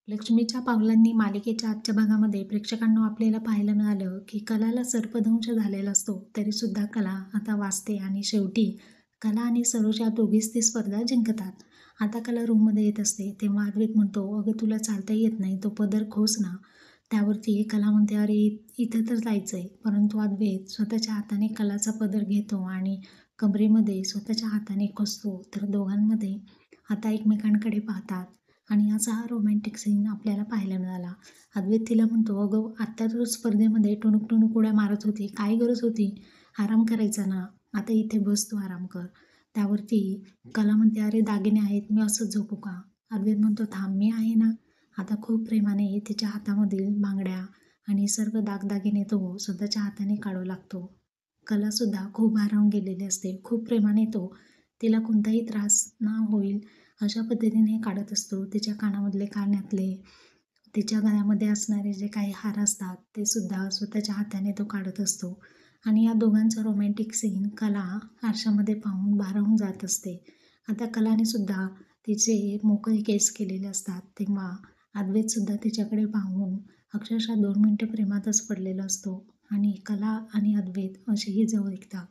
लक्ष्मीच्या पावलांनी मालिकेच्या आजच्या भागामध्ये प्रेक्षकांना आपल्याला पाहायला मिळालं की कलाला सर्पदंश झालेला असतो तरीसुद्धा कला आता वाचते आणि शेवटी कला आणि सरोजा दोघीच ती स्पर्धा जिंकतात. आता कला रूममध्ये येत असते तेव्हा अद्वैत म्हणतो, अगं तुला चालता येत नाही, तो पदर खोस ना. त्यावरती कला म्हणते, अरे इथं तर जायचंय. परंतु अद्वैत स्वतःच्या हाताने कलाचा पदर घेतो आणि कमरेमध्ये स्वतःच्या हाताने खोसतो. तर दोघांमध्ये आता एकमेकांकडे पाहतात आणि असा हा रोमॅन्टिक सीन आपल्याला पाहायला मिळाला. अद्वैत तिला म्हणतो, अगं आत्ता तर स्पर्धेमध्ये टुणूक-टुणूक उड्या मारत होती. काय गरज होती? आराम करायचा ना. आता इथे बस तू आराम कर. त्यावरती कला म्हणते, अरे दागिने आहेत, मी असंच झोपू का? अद्वैत म्हणतो, थांब मी आहे ना. आता खूप प्रेमाने तिच्या हातामधील बांगड्या आणि सर्व दागदागिने तो स्वतःच्या हाताने काढू लागतो. कलासुद्धा खूप भारावून गेलेली असते. खूप प्रेमाने तो तिला कोणताही त्रास ना होईल अशा पद्धतीने काढत असतो. तिच्या कानामधले कानातले, तिच्या गळ्यामध्ये असणारे जे काही हार असतात ते सुद्धा स्वतःच्या हाताने तो काढत असतो. आणि या दोघांचा रोमॅन्टिक सीन कला आरशामध्ये पाहून भारावून जात असते. आता कलाने सुद्धा तिचे मोकळे केस केलेले असतात तेव्हा अद्वैतसुद्धा तिच्याकडे पाहून अक्षरशः 2 मिनिटं प्रेमातच पडलेला असतो आणि कला आणि अद्वैत अशीही जवळ येतात.